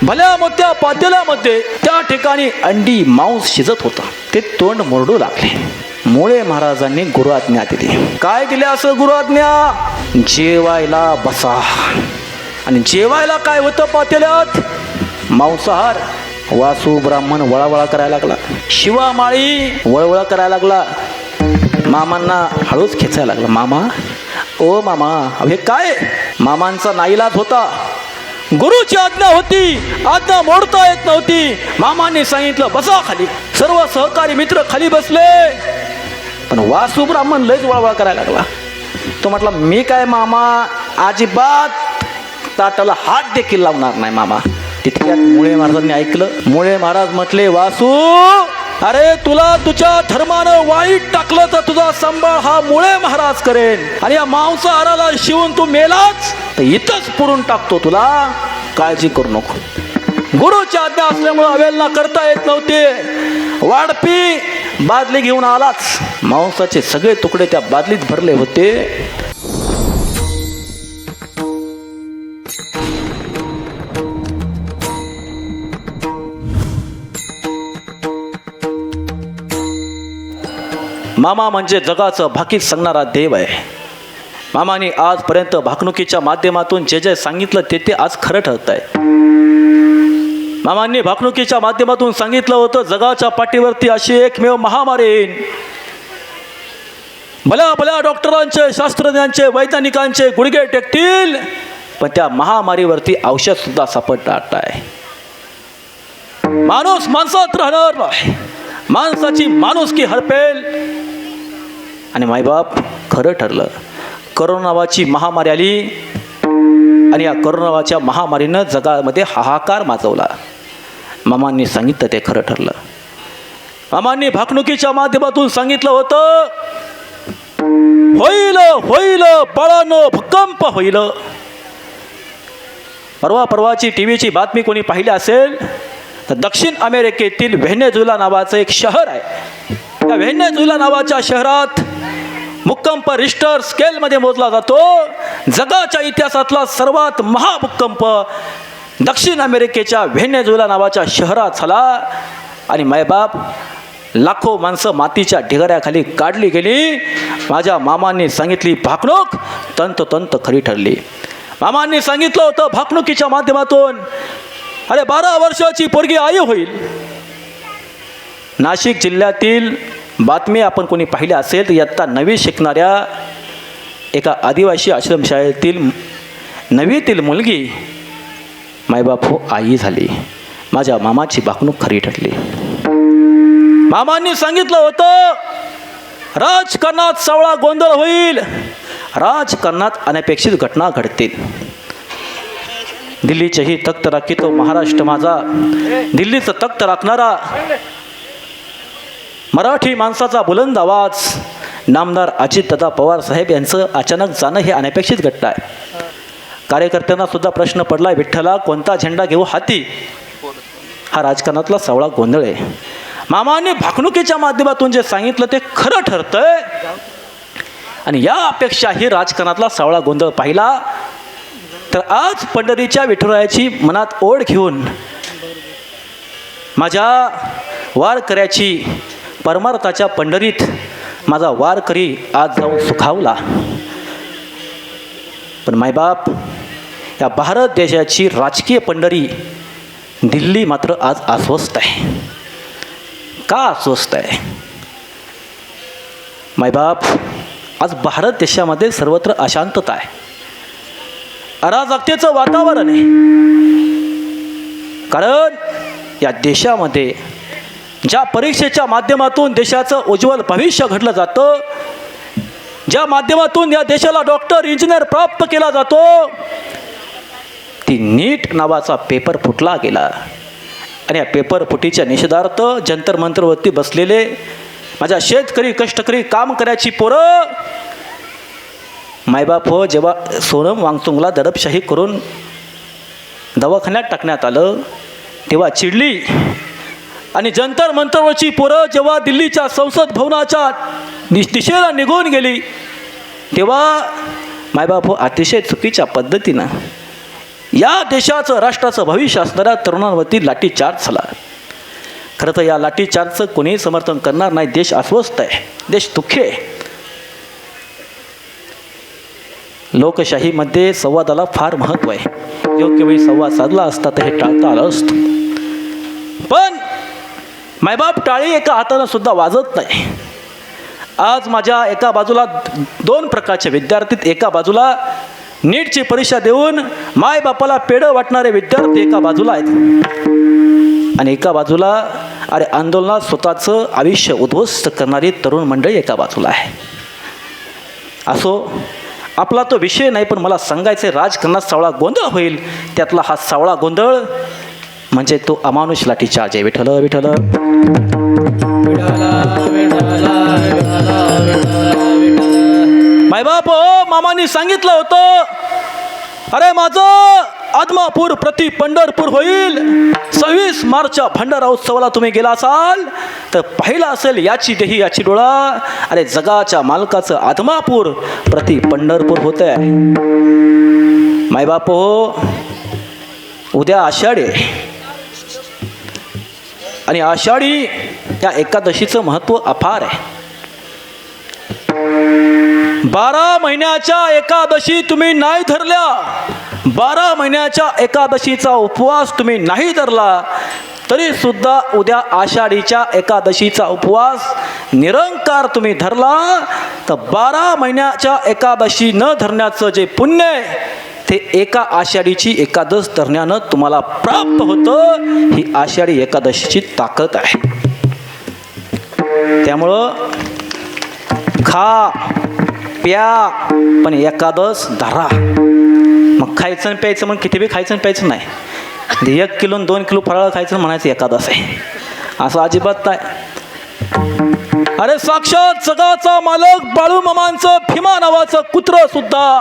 भल्या मोठ्या पातेल्यामध्ये त्या ठिकाणी अंडी मांस शिजत होता. ते तोंड मुरडू लागले. मुळे महाराजांनी गुरु आज्ञा दिली. काय दिले असं गुरु आज्ञा? जेवायला बसा. आणि जेवायला काय होतं पातेल्यात? मांसाहार. वासू ब्राह्मण वळावळा करायला लागला. शिवामाळी वळवळा करायला लागला. मामांना हळूच खेचायला लागला. मामा, ओ मामा, हे काय? मामांचा नाईलाज होता. गुरुची आज्ञा होती, आज्ञा मोडता येत नव्हती. मामांनी सांगितलं बसा खाली. सर्व सहकारी मित्र खाली बसले. पण वासू ब्राह्मण लयच वळवळा करायला लागला. तो म्हटला मी काय मामा अजिबात ताटाला हात देखील लावणार नाही मामा. तितक्यात मुळे महाराजांनी ऐकलं. मुळे महाराज म्हटले वासू, अरे तुला तुझ्या धर्मानं वाईट टाकलं तर तुझा सांभाळ हा मुळे महाराज करेन. आणि या मांसाहाराला शिवून तू मेलाच तर इथंच पुरून टाकतो तुला. काळजी करू नको. गुरुची आज्ञा असल्यामुळे अवेलना करता येत नव्हते. वाढपी बादली घेऊन आलाच. मांसाचे सगळे तुकडे त्या बादलीत भरले होते. मामा म्हणजे जगाचं भाकीत सांगणारा देव आहे. मामाने आजपर्यंत भाकणुकीच्या माध्यमातून जे जे सांगितलं ते आज खरं ठरत आहे. मामांनी भाकणुकीच्या माध्यमातून सांगितलं होतं जगाच्या पाठीवरती अशी एकमेव महामारी येईल. भल्या भल्या डॉक्टरांचे, शास्त्रज्ञांचे, वैज्ञानिकांचे गुडघे टेकतील, पण त्या महामारीवरती औषध सुद्धा सापडणार नाही. माणूस माणसात राहणार नाही. माणसाची माणुसकी हरपेल. आणि मायबाप खरं ठरलं. करोना नावाची महामारी आली आणि या करोनाच्या महामारीनं जगामध्ये हाहाकार माजवला. मामांनी सांगितलं ते खरं ठरलं. मामांनी भाकणुकीच्या माध्यमातून सांगितलं होतं होईल होईल बाळानो भूकंप होईल. परवाची टीव्हीची बातमी कोणी पाहिली असेल तर दक्षिण अमेरिकेतील व्हेनेझुएला नावाचं एक शहर आहे. त्या व्हेनेझुएला नावाच्या शहरात भूकंप रिश्टर स्केलमध्ये मोजला जातो. जगाच्या इतिहासातला सर्वात महाभूकंप दक्षिण अमेरिकेच्या व्हेनेझुएला नावाच्या शहरात झाला. आणि मायबाप लाखो माणसं मातीच्या ढिगाऱ्याखाली काढली गेली. माझ्या मामांनी सांगितली भाकणूक तंतोतंत खरी ठरली. मामांनी सांगितलं होतं भाकणुकीच्या माध्यमातून अरे 12 वर्षाची पोरगी आई होईल. नाशिक जिल्ह्यातील बातमी आपण कोणी पाहिली असेल तर इयत्ता 9वी शिकणाऱ्या एका आदिवासी आश्रमशाळेतील 9वीतील मुलगी मायबाप हो आई झाली. माझ्या मामाची भाकणूक खरी ठरली. मामांनी सांगितलं होतं राजकारणात सावळा गोंधळ होईल. राजकारणात अनपेक्षित घटना घडतील. दिल्लीचेही तख्त राखीतो महाराष्ट्र माझा. दिल्लीचं तख्त राखणारा मराठी माणसाचा बुलंद आवाज नामदार अजितदादा पवार साहेब यांचं अचानक जाणं हे अनपेक्षित घटना आहे. कार्यकर्त्यांना सुद्धा प्रश्न पडला विठ्ठला कोणता झेंडा घेऊ हाती. हा राजकारणातला सावळा गोंधळ आहे. मामाने भाकणुकीच्या माध्यमातून जे सांगितलं ते खरं ठरतंय. आणि यापेक्षाही राजकारणातला सावळा गोंधळ पाहिला तर आज पंढरीच्या विठुरायाची मनात ओढ घेऊन माझ्या वारकऱ्याची परमार्थाच्या पंढरीत माझा वारकरी आज जाऊन सुखावला. पण मायबाप या भारत देशाची राजकीय पंढरी दिल्ली मात्र आज अस्वस्थ आहे. का अस्वस्थ आहे? मायबाप आज भारत देशामध्ये सर्वत्र अशांतता आहे. अराजकतेचं वातावरण आहे. कारण या देशामध्ये ज्या परीक्षेच्या माध्यमातून देशाचं उज्ज्वल भविष्य घडलं जातं, ज्या माध्यमातून या देशाला डॉक्टर इंजिनियर प्राप्त केला जातो, ती नीट नावाचा पेपर फुटला गेला. आणि या पेपर फुटीच्या निषेधार्थ जंतर मंतरवरती बसलेले माझ्या शेतकरी कष्टकरी काम करायची पोरं मायबाप हो जेव्हा सोनम वांगचुंगला दडपशाही करून दवाखान्यात टाकण्यात आलं तेव्हा चिडली. आणि जंतर मंतरवरची पोरं जेव्हा दिल्लीच्या संसद भवनाच्या दिशेला निघून गेली तेव्हा मायबाप हो अतिशय चुकीच्या पद्धतीनं या देशाचं राष्ट्राचं भविष्य असणाऱ्या तरुणांवरती लाठीचार्ज झाला. खरं तर या लाठीचार्जचं कोणीही समर्थन करणार नाही. देश अस्वस्थ आहे, देश दुःखी आहे. लोकशाहीमध्ये संवादाला फार महत्त्व आहे. योग्य वेळी संवाद साधला असता तर हे टाळता आलं असतं. पण मायबाप टाळी एका हातानं सुद्धा वाजत नाही. आज माझ्या एका बाजूला 2 प्रकारचे विद्यार्थी, एका बाजूला नीटची परीक्षा देऊन मायबापाला पेढं वाटणारे विद्यार्थी एका बाजूला आहेत, आणि एका बाजूला अरे आंदोलनात स्वतःचं आयुष्य उद्ध्वस्त करणारी तरुण मंडळी एका बाजूला आहे. असो, आपला तो विषय नाही, पण मला सांगायचे राजकारणात सावळा गोंधळ होईल. त्यातला हा सावळा गोंधळ म्हणजे तो अमानुष लाठीचार्ज आहे. विठ्ठल विठ्ठल मायबाप मामांनी सांगितलं होतं, अरे माझं आदमापूर प्रति पंढरपूर होईल. 26 मार्चच्या भंडारा उत्सवाला तुम्ही गेला असाल तर पाहिलं असेल याची देही याची डोळा. अरे जगाच्या मालकाचं आदमापूर प्रति पंढरपूर होतंय. मायबाप हो, उद्या आषाढी आहे, आणि आषाढी या एकादशीचं महत्त्व अपार आहे. 12 महिन्याच्या एकादशी तुम्ही नाही धरल्या, 12 महिन्याच्या एकादशीचा उपवास तुम्ही नाही धरला, तरी सुद्धा उद्या आषाढीच्या एकादशीचा उपवास निरंकार तुम्ही धरला तर 12 महिन्याच्या एकादशी न धरण्याचं जे पुण्य आहे ते एका आषाढीची एकादश धरण्यानं तुम्हाला प्राप्त होतं. ही आषाढी एकादशीची ताकद आहे. त्यामुळं खा प्या पण एकादश धरा. मग खायचं आणि प्यायचं, मग किती बी खायचं आणि प्यायचं नाही. 1 किलो 2 किलो फराळ खायचं म्हणायचं एकादश आहे, असं अजिबात नाही. अरे साक्षात जगाचा मालक बाळूमामांचं भीमा नावाचं कुत्र सुद्धा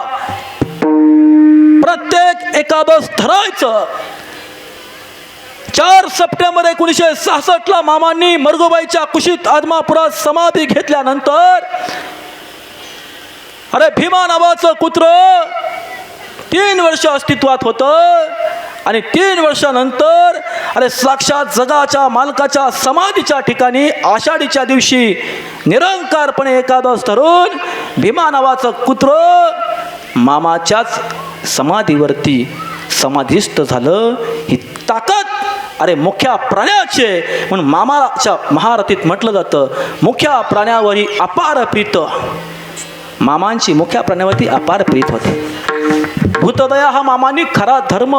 प्रत्येक एकादश धरायचं. 4 सप्टेंबर 1966 मामांनी मरगोबाईच्या कुशीत आदमापुरात समाधी घेतल्यानंतर अरे भीमा नावाचं कुत्र 3 वर्ष अस्तित्वात होतं, आणि 3 वर्षानंतर अरे साक्षात जगाच्या मालकाच्या समाधीच्या ठिकाणी आषाढीच्या दिवशी निरंकारपणे एकादश धरून भीमा नावाचं कुत्र मामाच्याच समाधीवरती समाधिस्थ झालं. ही ताकद अरे मुख्या प्राण्याचे, म्हणून मामाच्या महारथीत म्हटलं जातं मुख्या प्राण्यावरी अपार प्रीत. मामांची मुख्या प्राण्यावरती अपार प्रीत होते. भूतदया हा मामांनी खरा धर्म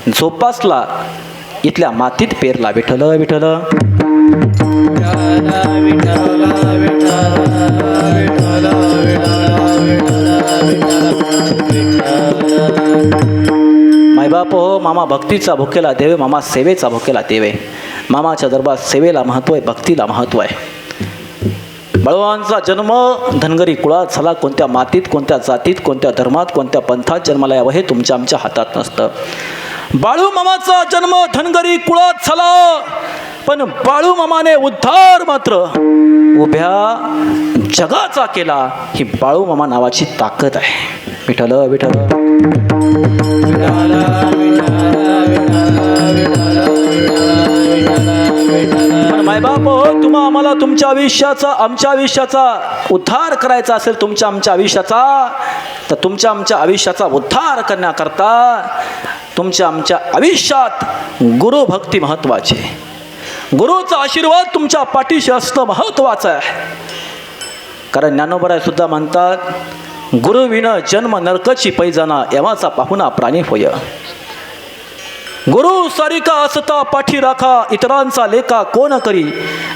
जोपासला, इथल्या मातीत पेरला. विठ्ठल विठ्ठल मायबाप हो, मामा भक्तीचा भुकेला देव, मामा सेवेचा भुकेला देव आहे. मामाच्या दरबार सेवेला महत्त्व आहे, भक्तीला महत्त्व आहे. बळवांचा जन्म धनगरी कुळात झाला. कोणत्या मातीत, कोणत्या जातीत, कोणत्या धर्मात, कोणत्या पंथात जन्माला यावं हे तुमच्या आमच्या हातात नसतं. बाळूमामाचा जन्म धनगरी कुळात झाला, पण बाळूमामाने उद्धार मात्र उभ्या जगाचा केला. ही बाळूमामा नावाची ताकद आहे. विठ्ठल विठ्ठल मायबाप हो, तुम्हा आम्हाला तुमच्या आयुष्याचा आमच्या आयुष्याचा उद्धार करायचा असेल, तुमच्या आमच्या आयुष्याचा, तर तुमच्या आमच्या आयुष्याचा उद्धार करण्याकरता तुमच्या आमच्या आयुष्यात गुरुभक्ती महत्त्वाची. गुरुचा आशीर्वाद तुमच्या पाठीशी असणं महत्त्वाचं आहे. कारण ज्ञानोबराय सुद्धा म्हणतात, गुरुविन जन्म नरकची पैजाना, यमाचा पाहुणा प्राणी होय. गुरु सारिका असता पाठी राखा, इतरांचा लेखा कोण करी.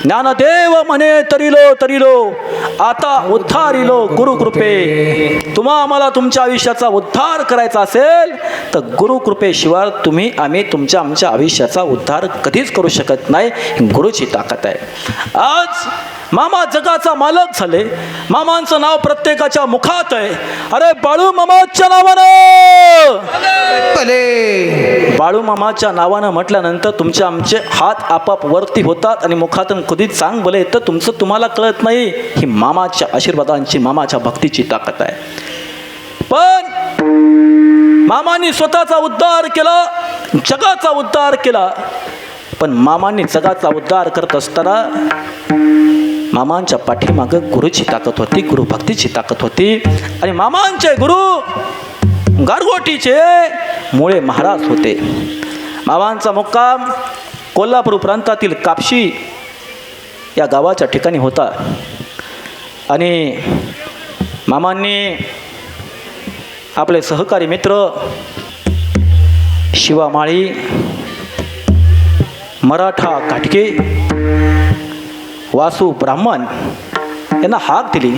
ज्ञानदेव म्हणे तरिलो तरिलो, आता उद्धारिलो गुरुकृपे. तुम्हा आम्हाला तुमच्या आयुष्याचा उद्धार करायचा असेल तर गुरुकृपेशिवाय तुम्ही आम्ही तुमच्या आमच्या आयुष्याचा उद्धार कधीच करू शकत नाही. गुरुची ताकद आहे. आज मामा जगाचा मालक झाले. मामांचं नाव प्रत्येकाच्या मुखात आहे. अरे बाळूमामाच्या नावानं, बाळूमामाच्या नावानं म्हटल्यानंतर तुमचे आमचे हात आपाप वरती होतात आणि मुखातून कधीच सांग बोले तर तुमचं तुम्हाला कळत नाही. ही मामाच्या आशीर्वादांची, मामाच्या भक्तीची ताकद आहे. पण मामांनी स्वतःचा उद्धार केला, जगाचा उद्धार केला. पण मामांनी जगाचा उद्धार करत असताना मामांच्या पाठीमागं गुरुची ताकद होती, गुरुभक्तीची ताकद होती. आणि मामांचे गुरु गारगोटीचे मुळे महाराज होते. मामांचा मुक्काम कोल्हापूर प्रांतातील कापशी या गावाच्या ठिकाणी होता. आणि मामांनी आपले सहकारी मित्र शिवामाळी, मराठा घाटगे, वासू ब्राह्मण यांना हाक दिली.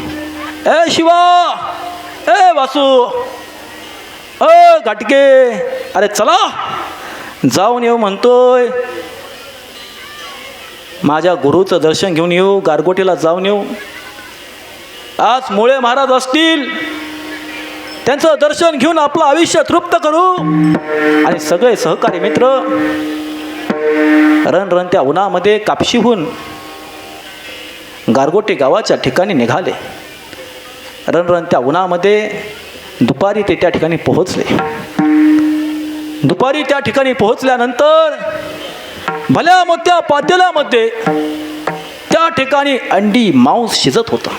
ए शिवा, ए वासू, घाटगे, अरे चला जाऊन येऊ म्हणतोय. माझ्या गुरुचं दर्शन घेऊन येऊ, गारगोटीला जाऊन येऊ. आज मुळे महाराज असतील, त्यांचं दर्शन घेऊन आपलं आयुष्य तृप्त करू. आणि सगळे सहकारी मित्र रणरणत्या उन्हामध्ये कापशीहून गारगोटी गावाच्या ठिकाणी निघाले. रणरणत्या उन्हामध्ये दुपारी ते त्या ठिकाणी पोहोचले. दुपारी त्या ठिकाणी पोहोचल्यानंतर भल्या मोठ्या पातेल्यामध्ये त्या ठिकाणी अंडी मांस शिजत होता.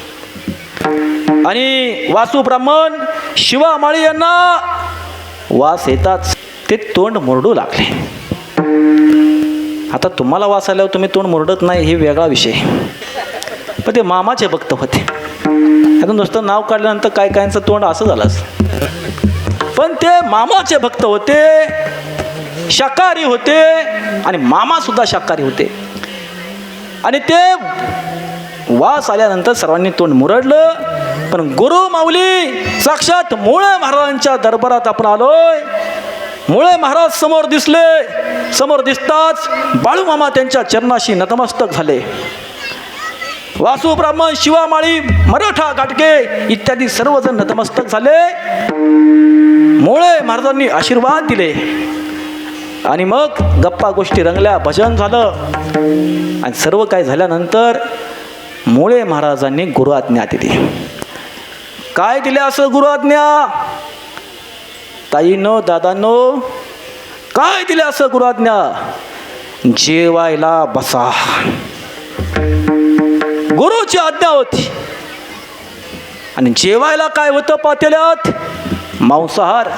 आणि वासू ब्राह्मण शिवामाळी यांना वास येताच ते तोंड मुरडू लागले. आता तुम्हाला वास आल्यावर तुम्ही तोंड मुरडत नाही हे वेगळा विषय, पण ते मामाचे भक्त होते. आता नुसतं नाव काढल्यानंतर काय कायांचं तोंड असं झालंच, पण ते मामाचे भक्त होते, शाकाहारी होते. आणि मामा सुद्धा शाकाहारी होते. आणि ते वास आल्यानंतर सर्वांनी तोंड मुरडलं. पण गुरु माऊली साक्षात मुळे महाराजांच्या दरबारात आपण आलोय. मुळे महाराज समोर दिसले. समोर दिसताच बाळूमामा त्यांच्या चरणाशी नतमस्तक झाले. वासू ब्राह्मण, शिवामाळी, मराठा घाटगे इत्यादी सर्वजण नतमस्तक झाले. मुळे महाराजांनी आशीर्वाद दिले. आणि मग गप्पा गोष्टी रंगल्या, भजन झालं. आणि सर्व काय झाल्यानंतर मुळे महाराजांनी गुरु आज्ञा दिली. काय दिले असं गुरु आज्ञा? ताईनो, दादांनो, काय दिले असं गुरु आज्ञा? जेवायला बसा. गुरुची आज्ञा होती. आणि जेवायला काय होतं पातेल्यात? मांसाहार.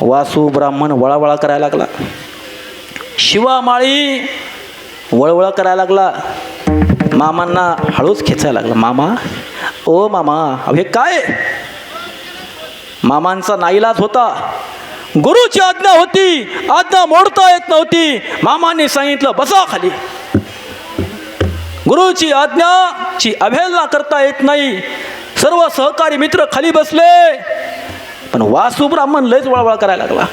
वासू ब्राह्मण वळावळा करायला लागला. शिवामाळी वळवळ करायला लागला. मामांना हळूच खेचायला लागला. मामा, ओ मामा, हे काय? मामांचा नाईलाज होता. गुरुची आज्ञा होती, आज्ञा मोडता येत नव्हती. मामांनी सांगितलं बसा खाली. गुरुची आज्ञाची अवहेलना करता येत नाही. सर्व सहकारी मित्र खाली बसले. पण वासू ब्राह्मण लयच वळवळ करायला लागला.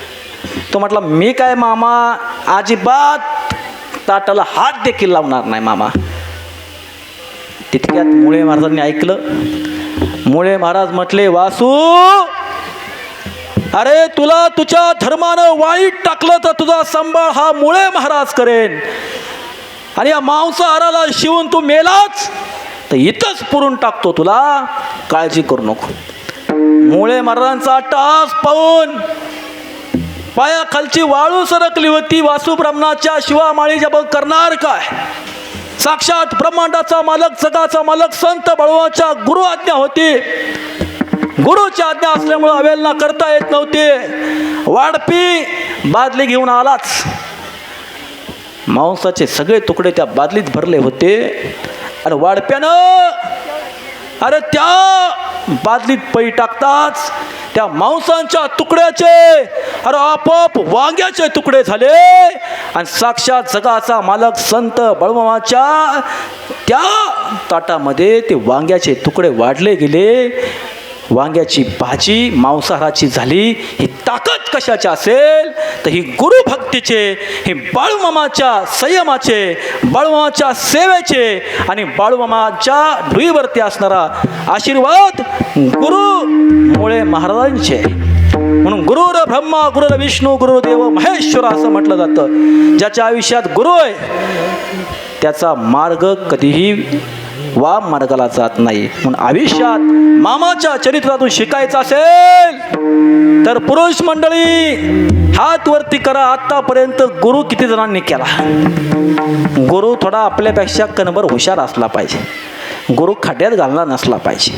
तो म्हटला मी काय मामा अजिबात ताटाला हात देखील लावणार नाही मामा. तितक्यात मुळे महाराजांनी ऐकलं. मुळे महाराज म्हटले वासू, अरे तुला तुझ्या धर्मानं वाईट टाकलं तर तुझा सांभाळ हा मुळे महाराज करेन. आणि या मांसाहाराला शिवून तू मेलाच तर इथंच पुरून टाकतो तुला, काळजी करू नको. मुळे महाराजांचा टास पाहून पायाखालची वाळू सरकली होती. वासू ब्राह्मणाच्या शिवामाळीच्या बघ करणार काय? साक्षात ब्रह्मांडाचा मालक, जगाचा मालक संत बाळूमामाच्या गुरु आज्ञा होती. गुरुची आज्ञा असल्यामुळे अवहेलना करता येत नव्हते. वाढपी बादली घेऊन आलाच. मांसाचे सगळे तुकडे त्या बादलीत भरले होते. आणि वाढप्यानं अरे त्या बादलीत पै टाकताच त्या मांसांच्या तुकड्याचे अरे आपोआप वांग्याचे तुकडे झाले. आणि साक्षात जगाचा मालक संत बाळूमामाच्या त्या ताटामध्ये ते वांग्याचे तुकडे वाढले गेले. वांग्याची भाजी मांसाहाराची झाली. ही ताकद कशाची असेल तर ही गुरुभक्तीचे, हे बाळूमामाच्या संयमाचे, बाळूमामाच्या सेवेचे आणि बाळूमामाच्या डोईवरती असणारा आशीर्वाद गुरु मुळे महाराजांचे. म्हणून गुरुर ब्रह्मा, गुरुर विष्णू, गुरुदेव महेश्वर असं म्हटलं जातं. ज्याच्या आयुष्यात गुरु आहे त्याचा मार्ग कधीही वाम मार्गाला जात नाही. म्हणून आयुष्यात मामाच्या चरित्रातून शिकायचं असेल तर पुरुष मंडळी हात वरती करा. आतापर्यंत गुरु किती जणांनी केला? गुरु थोडा आपल्यापेक्षा कणभर हुशार असला पाहिजे. गुरु खड्ड्यात घालणार नसला पाहिजे.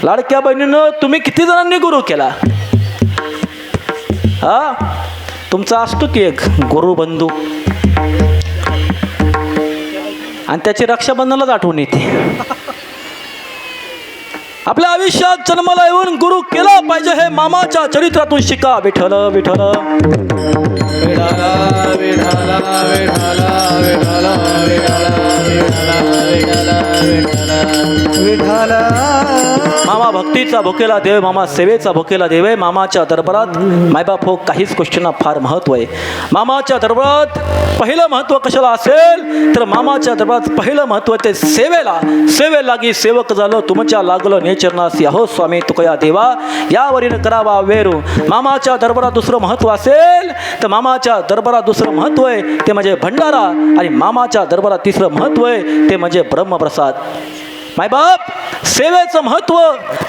लाडक्या बहिणीनं तुम्ही किती जणांनी गुरु केला? हा, तुमचा असतो की एक गुरु बंधू आणि त्याची रक्षाबंधनालाच आठवण येते. आपल्या आयुष्यात जन्माला येऊन गुरु केला पाहिजे हे मामाच्या चरित्रातून शिका. विठ्ठल विठ्ठल विठ्ठला विठ्ठला विठ्ठला विठ्ठला विठ्ठला. मामा भक्तीचा भुकेला देव, मामा सेवेचा भुकेला देव आहे. मामाच्या दरबारात मायबाप हो काहीच गोष्टींना फार महत्व आहे. मामाच्या दरबारात पहिलं महत्व कशाला असेल तर मामाच्या दरबारात पहिलं महत्व ते सेवेला. सेवे लागी सेवक झालं तुमच्या लागलं नेचरनासी अहो स्वामी तुकया देवा यावरील करावा वेरू. मामाच्या दरबारात दुसरं महत्व असेल तर मामाच्या दरबारात दुसरं महत्व आहे ते म्हणजे भंडारा. आणि मामाच्या दरबारात तिसरं महत्व आहे ते म्हणजे ब्रह्मप्रसाद. मायबाप सेवेचं महत्व.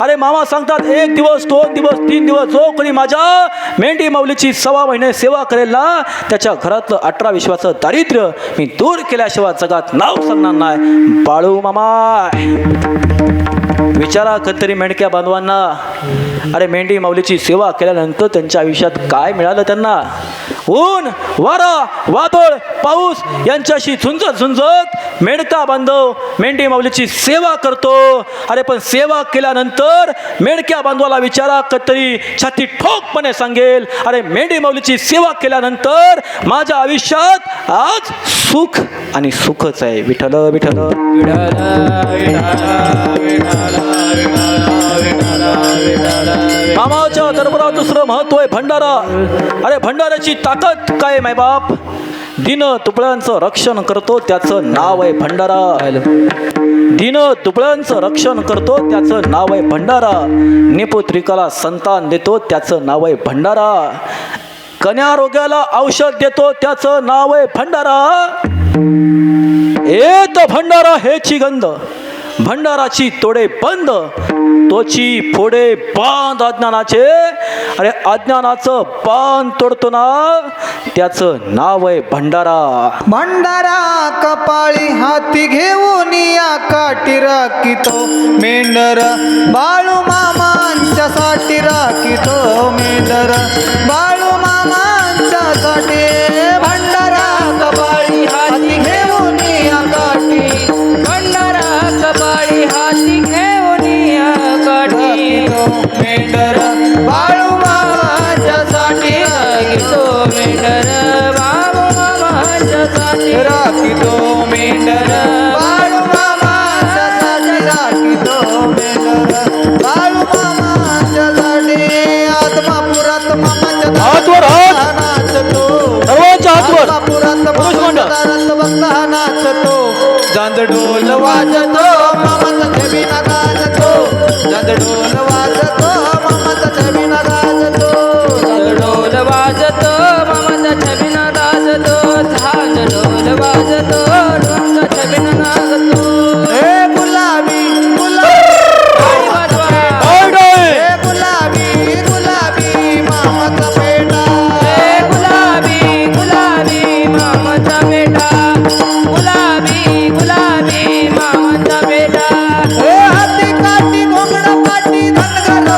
अरे मामा सांगतात 1 दिवस 2 दिवस 3 दिवस जो कोणी माझ्या मेंढी माऊलीची 6 महिने सेवा करेल ना त्याच्या घरातलं 18 विश्वाचं दारिद्र्य मी दूर केल्याशिवाय जगात नाव सांगणार नाही. बाळू मामा विचारा कधीतरी मेंढक्या बांधवांना. अरे मेंढी माऊलीची सेवा केल्यानंतर त्यांच्या आयुष्यात काय मिळालं त्यांना? ऊन वारा वादळ पाऊस यांच्याशी झुंजत झुंजत मेंढका बांधव मेंढी माऊलीची सेवा करतो. अरे पण सेवा केल्यानंतर मेंढक्या बांधवाला विचारा कधीतरी छाती ठोकपणे सांगेल अरे मेंढी माऊलीची सेवा केल्यानंतर माझ्या आयुष्यात आज सुख आणि सुखच आहे. विठ्ठल विठ्ठल मामाच्या दरबारात दुसरं महत्व आहे भंडारा. अरे भंडाऱ्याची ताकद काय मायबाप? दिन तुपळ्यांचं रक्षण करतो त्याचं नाव आहे भंडारा. दिन तुपळ्यांचं रक्षण करतो त्याचं नाव आहे भंडारा. निपुत्रिकाला संतान देतो त्याचं नाव आहे भंडारा. कन्या रोग्याला औषध देतो त्याचं नाव आहे भंडारा. येत भंडारा हेची गंध भंडाराची तोडे बंद तोची फोडे बांध अज्ञानाचे. अरे अज्ञानाचं बांध तोडतो ना त्याचं नाव आहे भंडारा. भंडारा कपाळी हाती घेऊन या काठी राखितो मेंढर बाळू मामांच्या साठी राखितो मेंढर बाळू मामांच्या साठी. भंडारा कपाळी हाती घेऊन या काठी भंडारा कपाळी हाती घेऊन या काठी मेंढर बाळू मामांच्या साठी राखितो मेंढर बाळू मामांच्या साठी राखितो मेंढर बाळू मामांच्या साठी राखितो मेंढर बाळू मामांच्या साठी. आत्मापुरात मामाच्या हातवर हात नाचतो सर्वांच्या हातवर आत्मापुरात मामाच्या दारात बघता नाचतो. जांजडोल वाजतो मामाचा छबिना गाजतो जांजडोल वाजतो मामाचा छबिना गाजतो ढोल वाजतो मामाचा छबिना गाजतो झांज ढोल वाजतो ढोलचा छबिना गाजतो. हे गुलाबी गुलाबी टाळी वाजवा. हे गुलाबी गुलाबी मामाचा पेटा हे गुलाबी गुलाबी मामाचा बेटा गुलाबी गुलाबी मामाचा बेटा. हे हाती काठी घोंगड पाठी धनगर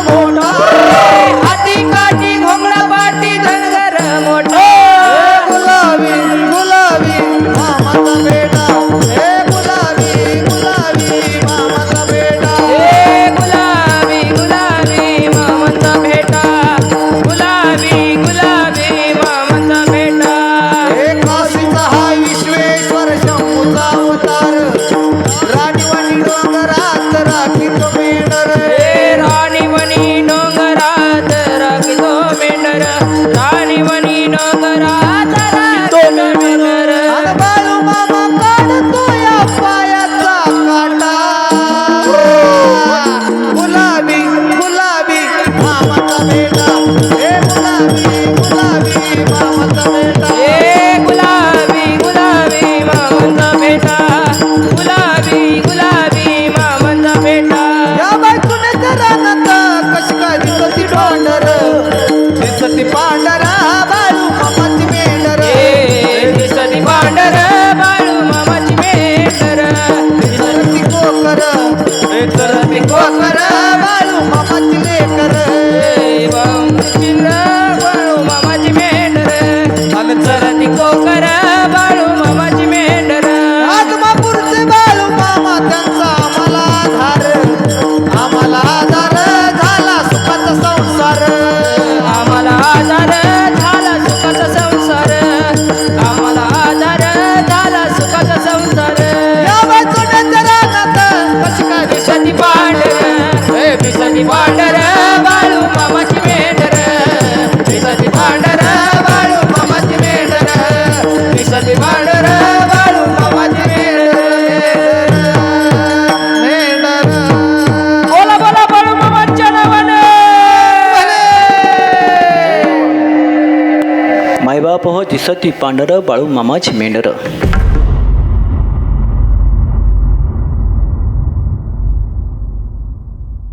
दिसती कोकर बाळू मामाची मेंढर आत्मापूरचे बाळू मामा त्यांचा आम्हाला आधार झाला सुखाचा संसार आम्हाला आधार झाला सुखाचा संसार आम्हाला आधार झाला सुखाचा संसार या बाजूने रानात कशी काय दिसती पांढर दिसती पांढर बाळू मामाची मेंढर दिसती पांढर बाळू मामाची मेंढर दिसती पांढर बाळू मामाची मेंढर बोला बोला बाळू मामाच्या नावाने मायबाप हो दिसती पांढर बाळू मामाची मेंढर